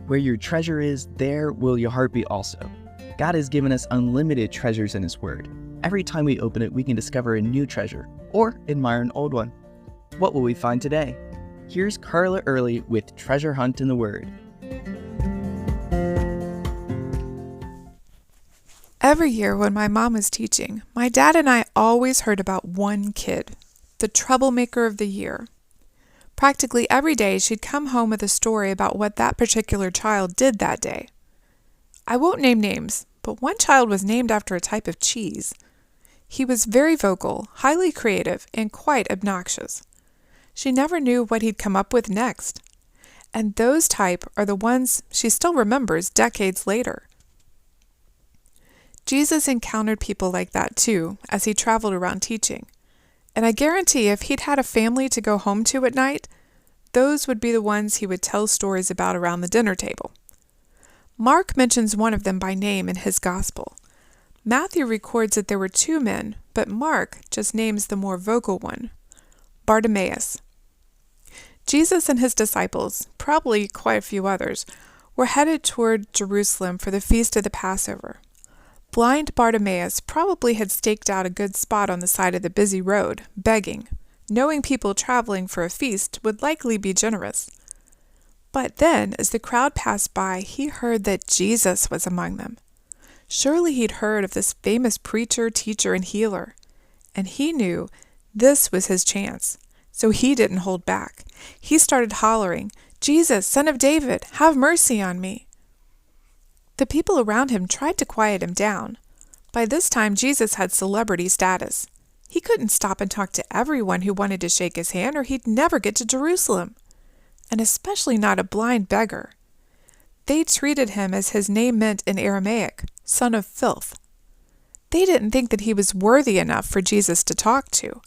Where your treasure is, there will your heart be also. God has given us unlimited treasures in His Word. Every time we open it, we can discover a new treasure or admire an old one. What will we find today? Here's Carla Early with Treasure Hunt in the Word. Every year when my mom was teaching, my dad and I always heard about one kid, the troublemaker of the year. Practically every day she'd come home with a story about what that particular child did that day. I won't name names, but one child was named after a type of cheese. He was very vocal, highly creative, and quite obnoxious. She never knew what he'd come up with next. And those type are the ones she still remembers decades later. Jesus encountered people like that too, as he traveled around teaching. And I guarantee if he'd had a family to go home to at night, those would be the ones he would tell stories about around the dinner table. Mark mentions one of them by name in his gospel. Matthew records that there were two men, but Mark just names the more vocal one, Bartimaeus. Jesus and his disciples, probably quite a few others, were headed toward Jerusalem for the feast of the Passover. Blind Bartimaeus probably had staked out a good spot on the side of the busy road, begging, knowing people traveling for a feast would likely be generous. But then, as the crowd passed by, he heard that Jesus was among them. Surely he'd heard of this famous preacher, teacher, and healer, and he knew this was his chance, so he didn't hold back. He started hollering, "Jesus, Son of David, have mercy on me." The people around him tried to quiet him down. By this time, Jesus had celebrity status. He couldn't stop and talk to everyone who wanted to shake his hand, or he'd never get to Jerusalem. And especially not a blind beggar. They treated him as his name meant in Aramaic, son of filth. They didn't think that he was worthy enough for Jesus to talk to.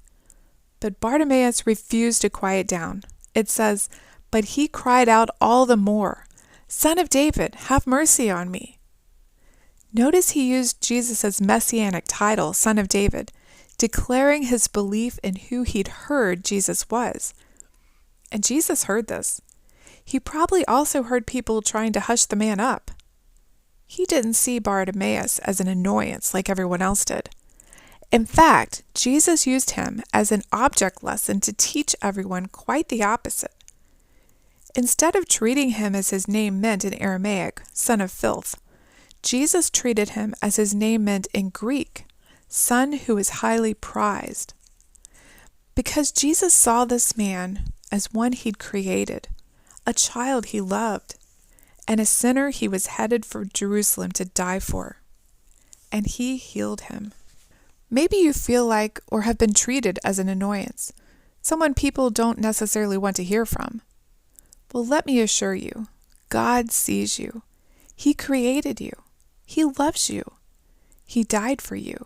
But Bartimaeus refused to quiet down. It says, "But he cried out all the more, 'Son of David, have mercy on me.'" Notice he used Jesus' messianic title, Son of David, declaring his belief in who he'd heard Jesus was. And Jesus heard this. He probably also heard people trying to hush the man up. He didn't see Bartimaeus as an annoyance like everyone else did. In fact, Jesus used him as an object lesson to teach everyone quite the opposite. Instead of treating him as his name meant in Aramaic, son of filth, Jesus treated him as his name meant in Greek, son who is highly prized. Because Jesus saw this man as one he'd created, a child he loved, and a sinner he was headed for Jerusalem to die for. And he healed him. Maybe you feel like or have been treated as an annoyance, someone people don't necessarily want to hear from. Well, let me assure you, God sees you. He created you. He loves you. He died for you.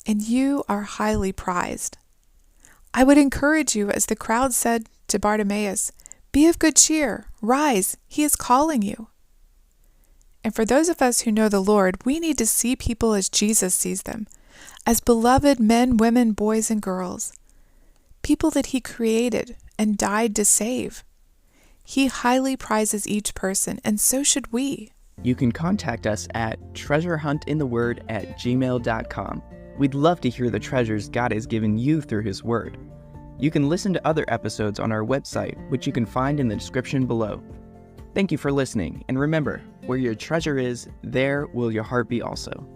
And you are highly prized. I would encourage you, as the crowd said to Bartimaeus, "Be of good cheer. Rise. He is calling you." And for those of us who know the Lord, we need to see people as Jesus sees them, as beloved men, women, boys, and girls. People that He created and died to save. He highly prizes each person, and so should we. You can contact us at treasurehuntintheword@gmail.com. We'd love to hear the treasures God has given you through His Word. You can listen to other episodes on our website, which you can find in the description below. Thank you for listening, and remember, where your treasure is, there will your heart be also.